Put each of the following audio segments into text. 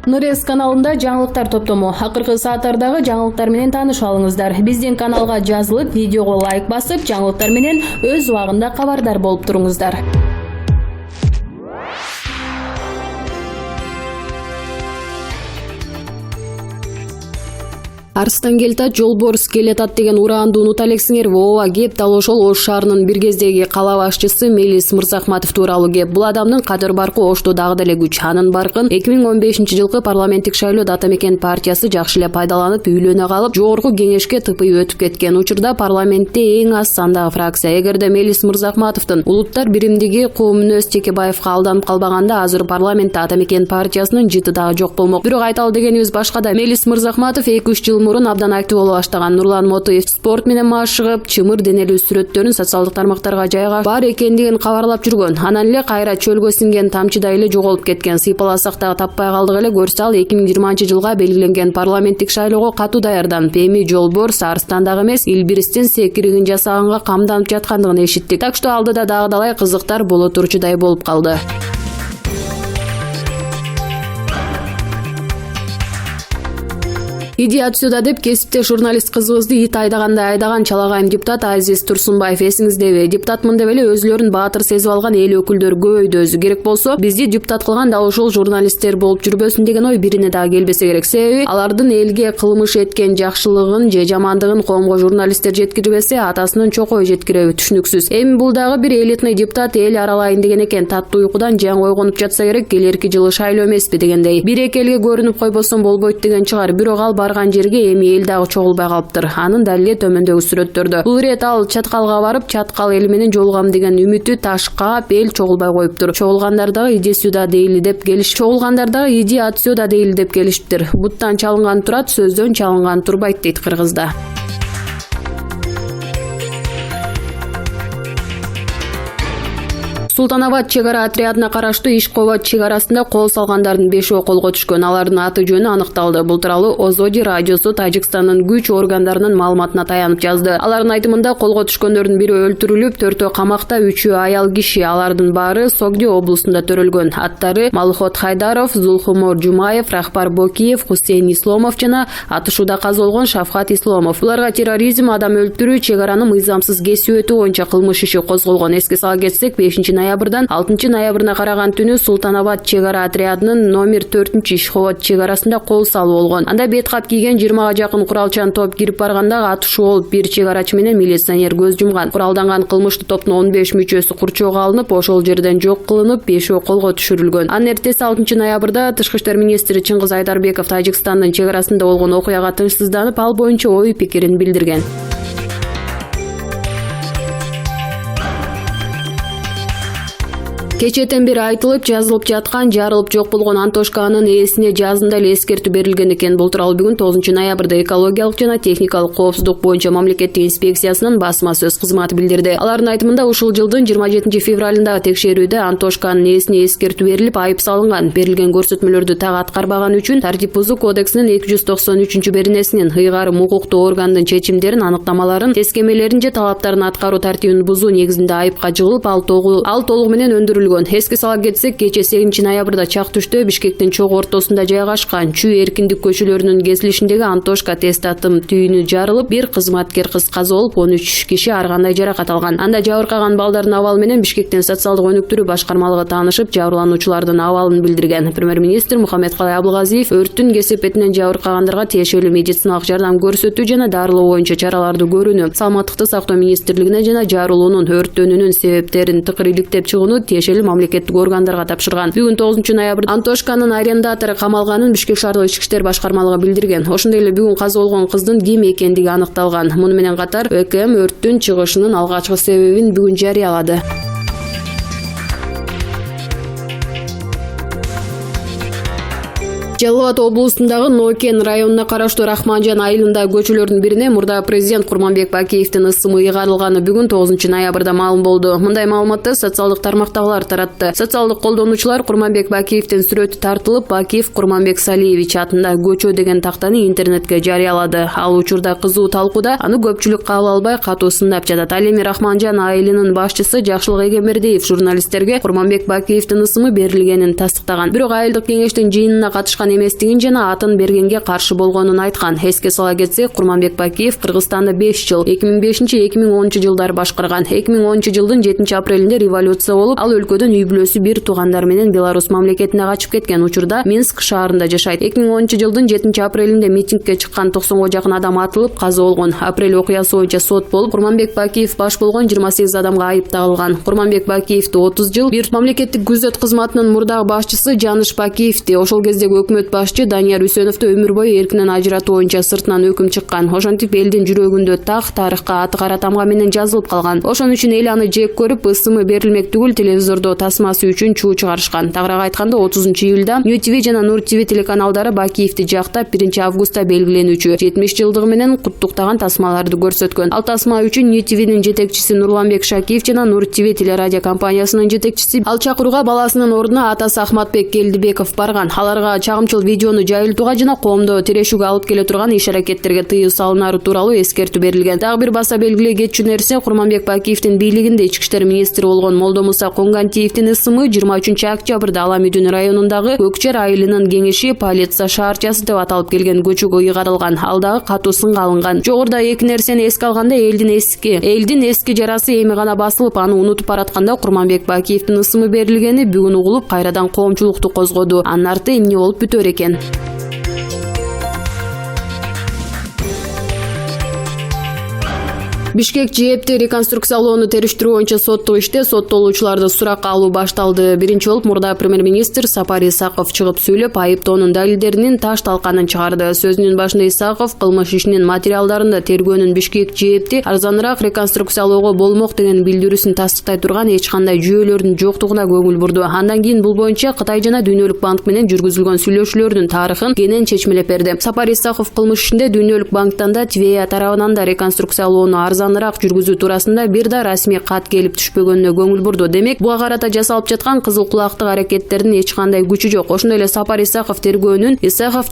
Нурес каналында жаңылыктар топтому. Акыркы сааттардагы жаңылыктар менен таанышып алыңыздар. Биздин каналга жазылып, видеого лайк басып, жаңылыктар менен өз убагында кабардар болуп туруңуздар. Арыстан келтат, жолборс келетат деген ураанды унута элексиңер. Ооба кеп дал ошол Ош шаарынын бир кездеги кала башчысы Мелис Мырзахматов тууралуу кеп. Бул адамдын кадыр баркы Ошто дагы деле күч. Анын баркын 2015-жылкы парламенттик шайлоодо Ата Мекен партиясы жакшы эле пайдаланып, үйлөнө калып, жогорку кеңешке тыпый өтүп кеткен. Учурда парламентте эң аз сандагы фракция. Эгерде Мелис Мырзахматовдун улуттар биримдиги Коомунөз Текебаевга алданып калбаганда, азыр парламентте Ата Мекен партиясынын жыты дагы жок болмок. Бирок айталы дегенибиз башкада. Мелис Мырзахматов 2-3 жыл мурун абдан актив боло баштаган. Нурлан Мотоев спорт менен машыгып, чымыр денелүү сүрөттөрүн социалдык тармактарга жайгап бар экендигин кабарлап жүргөн. Анан эле кайра чөлгө сиңген тамчыдай эле жоголуп кеткен. Сыйпаласак дагы таппай калдык эле. Көрсө ал 2020-жылга белгиленген парламенттик шайлоого катуу даярданып, эми жолборс Арыстандагы эмес, Илбирстин секиригин жасаганга камданып жаткандыгын эшиттик. Так что алдыда дагы далай кызыктар боло турчудай болуп калды. Иди отсюда деп кесипте журналист кызыбызды ит айдагандай айдаган чалагайым депутат Азиз Турсунбаев эсиңиздеби? Депутатмын деп эле өзүлөрүн баатыр сезип алган эл өкүлдөр көбөйдү. Өзү керек болсо бизди депутат кылган да ошол журналисттер болуп жүрбөсүн деген ой бирине дагы келбесе керек. Себеби алардын элге кылмыш эткен жакшылыгын же жамандыгын коомго журналисттер жеткирбесе, атасынын чокой жеткиреби түшүнүксүз. Эми бул дагы бир элитный депутат эл аралайын деген экен. Таттуу уйкудан жаң ойгонуп жатса керек, келерки жылы шайлоо эмеспи дегендей. Бир эки элге көрүнүп койбосом болбойт деген чыгар. Бирок ал барган жерге эми эл дагы чогулбай калыптыр. Анын далили төмөндөгү сүрөттөрдө. Бул ирет ал чаткалга барып, чаткал эл менен жолугам деген үмүтү ташкап, эл чогулбай коюптур. Чогулгандар дагы иди сюда дейли деп иди отсюда дейли деп келишиптир. Буттан чалынган турат, сөздөн чалынган турбайт дейт кыргызда. Султанабад чек ара отрядына караштуу Ишкова чек арасында кол салгандардын 5-өө колго түшкөн. Алардын аты жөнү аныкталды. Бул тууралуу Озоди радиосу Тажикстандын күч органдарынын маалыматына таянып жазды. Алардын айтымында колго түшкөндөрдүн бири өлтүрүлүп, 4-өө камакта, 3-өө аял киши. Алардын баары Согди облусунда төрөлгөн. Аттары Малхот Хайдаров, Зулхумор Жумаев, Рахбар Бокиев, Хусейн Исломов жана атышууда каза болгон Шафкат Исломов. Буларга терроризм, адам өлтүрүү, чек араны мыйзамсыз кесип өтүү боюнча кылмыш иши козголгон. Эске сала кетсек, 5-ноябрдан 6-ноябрына караган түнү Султанабад чек ара отрядынын номер 4-Ишкова чек арасында кол салуу болгон. Анда бет кап кийген 20га жакын куралчан топ кирип барганда атышуу болуп, бир чек арачы менен милиционер көз жумган. Куралданган кылмыштуу топтун 15 мүчөсү курчоого алынып, ошол жерден жок кылынып, 5-өө колго түшүрүлгөн. Анын эртеси 6-ноябрда Тышкы иштер министри Чыңгыз Айдарбеков Тажикстандын чек арасында болгон окуяга тынчсызданып, ал боюнча ой пикирин билдирген. Кечетен бери айтылып, жазылып жаткан, жарылып жок болгон Антошканын ээсине жазында эле эскертүү берилген экен. Бул тууралуу бүгүн 9-ноябрда экологиялык жана техникалык коопсуздук боюнча мамлекеттик инспекциясынын басма сөз кызматы билдирди. Алардын айтымында ушул жылдын 27-февралындагы текшерүүдө Антошканын ээсине эскертүү берилип, айып салынган. Берилген көрсөтмөлөрдү так аткарбаган үчүн Тартип бузуу кодексинин 293-беренесинин ыйгарым укуктуу органдын чечимдерин, аныктамаларын, тескемелерин же талаптарын аткаруу тартибин бузуу негизинде айыпка жыгылып, ал толугу менен өндүрүлгөн. Эске сала кетсек, кече 8-ноябрда Чак-Түштө, Бишкектин чогуу ортосунда жайгашкан Чүй Эркиндик көчөлөрүнүн кесилишиндеги Антошка тест атым түйүнү жарылып, бир кызматкер кыз каза болуп, 13 киши ар кандай жаракат алган. Анда жабыркаган балдардын абалы менен Бишкектин социалдык өнүктүрүү башкармалыгы таанышып, жабырлануучулардын абалын билдирген. Премьер-министр Мухаммедкалай Абылгазиев өрттүн кесепетинен жабыркагандарга тиешелүү медициналык жардам көрсөтүү жана дарылоо боюнча чараларды көрүүнү, саламаттыкты сактоо министрлигине жана жарылуунун өрттөнүүнүн себептерин тыкыр иликтеп чыгууну тиешелүү мамлекеттик органдарга тапшырган. Бүгүн 9-ноябрда Антошканын арендатору камалганын Бишкек шаардык ички иштер башкармалыгы билдирген. Ошондой эле бүгүн каза болгон кыздын ким экендиги аныкталган. Муну менен катар ÖKM өрттүн чыгышынын алгачкы себебин бүгүн жарыялады. Жалал Абад облусундагы Нокен районуна караштуу Рахманжан айылында көчөлөрдүн бирине мурда президент Курманбек Бакиевдин ысымы ыйгарылганы бүгүн 9-ноябрда маалым болду. Мындай маалыматты социалдык тармактагылар таратты. Социалдык колдонуучулар Курманбек Бакиевдин сүрөтү тартылып, Бакиев Курманбек Салиевич атында көчө деген тактаны интернетке жарыялады. Ал учурда кызуу талкууда, аны көпчүлүк кабыл албай катуу сындап жатат. Ал эми Рахманжан айылынын башчысы Жакшылык Эгембердиев журналисттерге Курманбек Бакиевдин ысымы берилгенин тастыктаган. Бирок айылдык кеңештин жыйынына катышкан алган эместигин жана атын бергенге каршы болгонун айткан. Эске сала кетсек, Курманбек Бакиев Кыргызстанды 5 жыл 2005-2010 жылдары башкарган. 2010 жылдын 7 апрелинде революция болуп, ал өлкөдөн үй бүлөсү бир туугандар менен Беларусь мамлекетине качып кеткен. Учурда Минск шаарында жашайт. 2010 жылдын 7 апрелинде митингге чыккан 90 жакын адам атылып каза болгон. Апрель окуясы боюнча сот болуп, Курманбек Бакиев баш болгон 28 адамга айып тагылган. Курманбек Бакиевди 30 жыл бир мамлекеттик күзөт кызматынын мурдагы башчысы Жаныш Бакиевди, ошол кездеги өкмөт башчы Данияр Үсөновду өмүр бою эркинен ажыратуу боюнча сыртынан өкүм чыккан. Ошентип элдин жүрөгүндө так тарыхка аты кара тамга менен жазылып калган. Ошон үчүн эл аны жек көрүп, ысымы берилмек түгүл телевизордо тасмасы үчүн чуу чыгарышкан. Тагыраак айтканда 30 июлда New TV жана Nur TV телеканалдары Бакиевди жактап 1 августта белгиленүүчү 70 жылдыгы менен куттуктаган тасмаларды көрсөткөн. Ал тасма үчүн New TVнин жетекчиси Нурланбек Шакиев жана Nur TV телерадио компаниясынын жетекчиси ал чакырууга баласынын ордуна атасы Ахматбек Келдибеков барган. Аларга чагымчыл видеону жайылтууга жана коомдо тирешүүгө алып келе турган иш-аракеттерге тыюу салынары тууралуу эскертүү берилген. Дагы бир баса белгилей кетчү нерсе, Курманбек Бакиевдин бийлигинде ички иштер министри болгон Молдомуса Конгантиевдин ысымы 23 октябрда Ала Мүдүн районундагы Көкчер айылынын кеңеши полиция шаарчасы деп аталып келген көчөгө ыйгарылган. Ал дагы катуу сынга алынган. Жогоруда эки нерсени эске алганда элдин эски жарасы эми гана басылып, аны унутуп баратканда Курманбек Бакиевдин ысымы берилгени бүгүн угулуп, кайрадан коомчулукту козгоду. Анын арты эмне болуп бүтөр экен? Бишкек ЖЭБти реконструкциялоону териштирүү боюнча соттук иште соттолуучуларды суракка алуу башталды. Биринчи болуп мурда премьер-министр Сапар Исаков чыгып сүйлөп, айыптоонун далилдеринин таш талканын чыгарды. Сөзүнүн башында Исаков кылмыш ишинин материалдарында тергөөнүн Бишкек ЖЭБти арзаныраак реконструкциялоого болмок деген билдирүүсүн тастыктай турган эч кандай жүйөлөрдүн жоктугуна көңүл бурду. Андан кийин бул боюнча Кытай жана Дүйнөлүк банк менен жүргүзүлгөн сүйлөшүүлөрдүн тарыхын кенен чечмелеп берди. Сапар Исаков кылмыш ишинде Дүйнөлүк банктан да Твея тарабынан да реконструкциялоону арзаныраак жүргүзүү туурасында бир да расмий кат келип түшпөгөнүнө көңүл бурду. Демек, буга карата жасалып жаткан кызыл кулактык аракеттердин эч кандай күчү жок. Ошондой эле Сапар Исаков тергөөнүн Исаков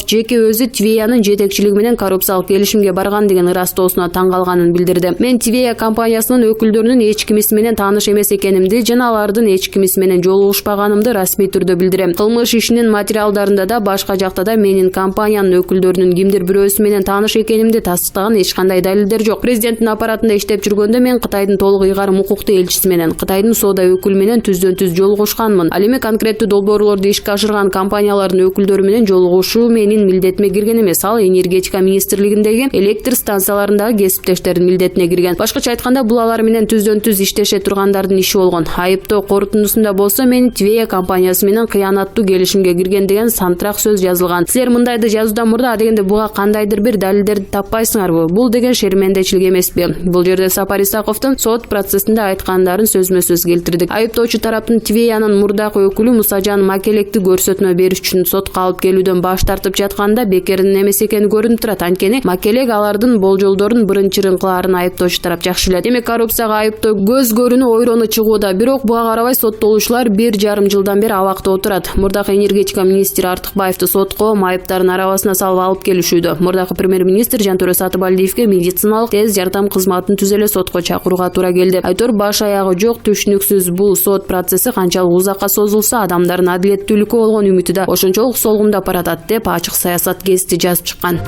жеке өзү Твеянын жетекчилиги менен коррупциялык келишимге барган деген ырастоосуна таң калганын билдирди. Мен Твея компаниясынын өкүлдөрүнүн эч кимиси менен тааныш эмес экенимди жана алардын эч кимиси менен жолугушпаганымды расмий түрдө билдирем. Кылмыш ишинин материалдарында да башка жакта да менин компаниянын өкүлдөрүнүн кимдир бирөөсү менен тааныш экенимди тастыктаган эч кандай далилдер жок. Президенттин аппаратында иштеп жүргөндө мен Кытайдын толук ыйгарым укуктуу элчиси менен Кытайдын соода өкүлү менен түздөн-түз жолугушканмын. Ал эми конкреттүү долбоорлорду ишке ашырган компаниялардын өкүлдөрү менен жолугушуу менин милдетиме кирген эмес. Ал энергетика министрлигиндеги электр станцияларындагы кесиптештердин милдетине кирген. Башкача айтканда, бул алар менен түздөн-түз иштеше тургандардын иши болгон. Айыптоо корутундусунда болсо мен Твея компаниясы менен кыянаттуу келишимге кирген деген сантрак сөз жазылган. Силер мындайды жазуудан мурда адегенде буга кандайдыр бир далилдерди таппайсыңарбы? Бул деген шермендечилик эмеспи? Бул жерде Сапар Исаковдун сот процессинде айткандарын сөзмө-сөз келтирдик. Айыптоочу тараптын Твеянын мурдакы өкүлү Мусажан Макелекти көрсөтмө бериш үчүн сотко алып келүүдөн баш тартып жатканда бекердин эмес экени көрүнүп турат. Анткени Макелек алардын болжолдорун бырын-чырын кылаарын айыптоочу тарап жакшы билет. Демек, коррупцияга айыптоо көз көрүнү ойрону чыгууда. Бирок буга карабай соттолуучулар 1,5 жылдан бери абакта отурат. Мурдакы энергетика министри Артыкбаевди сотко майыптардын арабасына салып алып келишүүдө. Мурдакы премьер-министр Жантөрө Сатыбалдиевге медициналык тез жардам кызматын түзө эле сотко чакырууга туура келди. Айтор баш аягы жок, түшүнүксүз бул сот процесси канчалык узакка созулса, адамдардын адилеттүүлүккө болгон үмүтү да ошончолук солгундап баратат деп ачык саясат гезити жазып чыккан.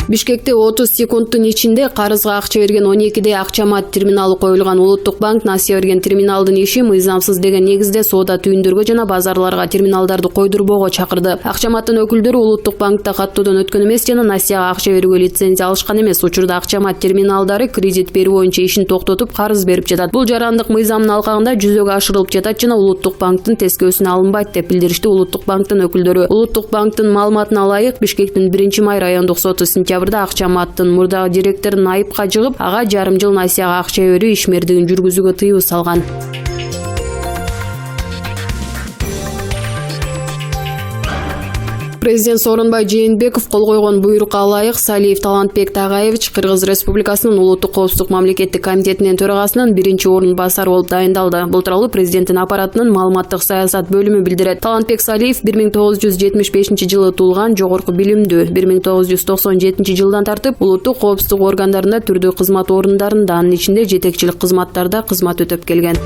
Бишкекте 30 секундтун ичинде карызга акча берген 12 акчамат терминалы коюлган. Улуттук банк насыя берген терминалдын иши мыйзамсыз деген негизде соода түйүндөргө жана базарларга терминалдарды койдурбоого чакырды. Акчаматтын өкүлдөрү Улуттук банкта каттоодон өткөн эмес жана насыяга акча берүүгө лицензия алышкан эмес. Учурда акчамат терминалдары кредит берүү боюнча ишин токтотуп карыз берип жатат. Бул жарандык мыйзамдын алкагында жүзөгө ашырылып жатат жана Улуттук банктын тескөөсүнө алынбайт деп билдиришти Улуттук банктын өкүлдөрү. Улуттук банктын маалыматына ылайык, Бишкектин 1-май райондук соту сентябрда акчаматтын мурдагы директорун айыпка жыгып, ага жарым жыл насыяга акча берүү ишмердигин жүргүзүүгө тыюу салган. Президент Сооронбай Жээнбеков кол койгон буйрукка ылайык Салиев Талантбек Тагаевич Кыргыз Республикасынын Улуттук коопсуздук мамлекеттик комитетинин төрагасынын 1-орун басары болуп дайындалды. Бул тууралуу президенттин аппаратынын маалыматтык саясат бөлүмү билдирет. Талантбек Салиев 1975-жылы туулган, жогорку билимдүү. 1997-жылдан тартып улуттук коопсуздук органдарында түрдүү кызмат орундарында, анын ичинде жетекчилик кызматтарда кызмат өтөп келген.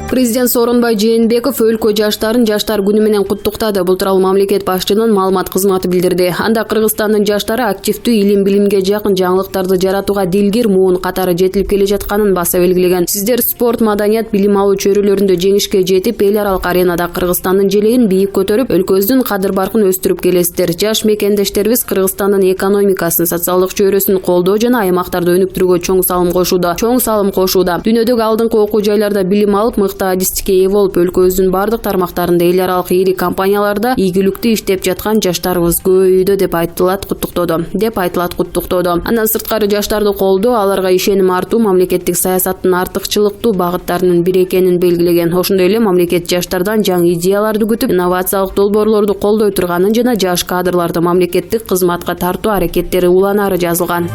Президент Сооронбай Жээнбеков өлкө жаштарын Жаштар күнү менен куттуктады. Бул тууралуу мамлекет башчынын маалымат кызматы билдирди. Анда Кыргызстандын жаштары активдүү илим-билимге жакын жаңылыктарды жаратууга дилгир, муун катары жетилип келе жатканын баса белгилеген. Сиздер спорт, маданият, билим алуу чөйрөлөрүндө жеңишке жетип, эл аралык аренада Кыргызстандын желегин бийик көтөрүп, өлкөбүздүн кадыр-баркын өстүрүп келесиздер. Жаш мекендештерибиз Кыргызстандын экономикасын, социалдык чөйрөсүн колдоо жана аймактарды өнүктүрүүгө чоң салым кошууда. Дүйнөдөгү алдыңкы окуу жайларда билим алып, адистикке ээ болуп, өлкөбүздүн бардык тармактарында эл аралык ири компанияларда ийгиликтүү иштеп жаткан жаштарыбыз көбөйүүдө деп айтылат куттуктоодо. Андан сырткары жаштарды колдоо, аларга ишеним артуу мамлекеттик саясаттын артыкчылыктуу багыттарынын бири экенин белгилеген. Ошондой эле мамлекет жаштардан жаңы идеяларды күтүп, инновациялык долбоорлорду колдой турганын жана жаш кадрларды мамлекеттик кызматка тартуу аракеттери уланары жазылган.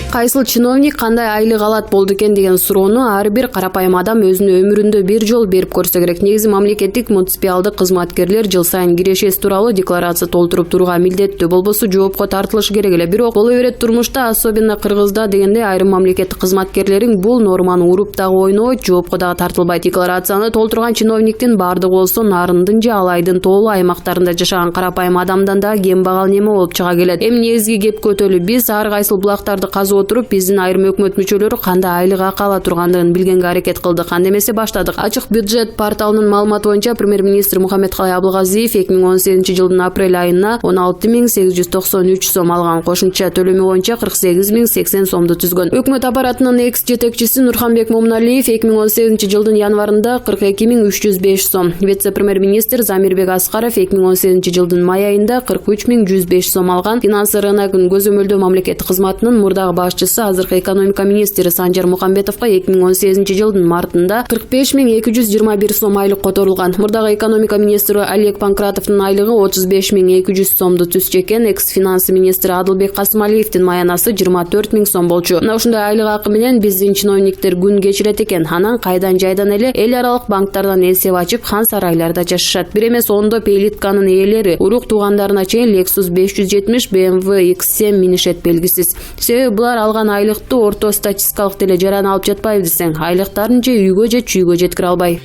Кайсыл чиновник кандай айлык алат болду экен деген суроону ар бир карапайым адам өзүнүн өмүрүндө бир жолу берип көрсө керек. Негизи мамлекеттик муниципалдык кызматкерлер жыл сайын кирешеси тууралуу декларация толтуруп турууга милдеттүү, болбосо жоопко тартылышы керек эле. Бирок боло берет турмушта, особенно Кыргызда дегенде айрым мамлекеттик кызматкерлерин бул норманы уруп дагы ойнойт, жоопко дагы тартылбайт. Декларацияны толтурган чиновниктин бардыгы болсо Нарындын же Алайдын тоолуу аймактарында жашаган карапайым адамдан да кембагал неме болуп чыга келет. Эми негизги кепке өтөлү биз ар кайсыл булактарды казып отуруп, биздин айрым өкмөт мүчөлөрү кандай айлык акы ала тургандыгын билгенге аракет кылдык. Анда эмесе баштадык. Ачык бюджет порталынын маалыматы боюнча премьер-министр Мухаммедкалый Абылгазиев 2018-жылдын апрель айына 16.893 сом алган. Кошумча төлөмү боюнча 48.080 сомду түзгөн. Өкмөт аппаратынын экс-жетекчиси Нурханбек Момуналиев 2018-жылдын январында 42.305 сом, вице-премьер-министр Замирбек Аскаров 2018-жылдын май айында 43.105 сом алган. Финансы рыногун көзөмөлдөө мамлекеттик кызматынын мурдагы башчысы, азыркы экономика министри Санжар Мухамбетовго 2018-жылдын мартында 45.221 сом айлык которулган. Мурдагы экономика министри Олег Панкратовдун айлыгы 35.200 сомду түзчү экен. Экс-финансы министри Адылбек Касымалиевдин маянасы 24.000 сом болчу. Мына ушундай айлык акы менен биздин чиновниктер күн кечирет экен. Анан кайдан жайдан эле эл аралык банктардан эсеп ачып, хан сарайларда жашашат. Бир эмес ондоп элитканын ээлери урук туугандарына чейин Lexus 570, BMW X7 минишет белгисиз. Себеби булар алган айлыкты орто статистикалык теле жаран алып жатпайбы десең, айлыктарын же үйгө же чүйгө жеткире албай.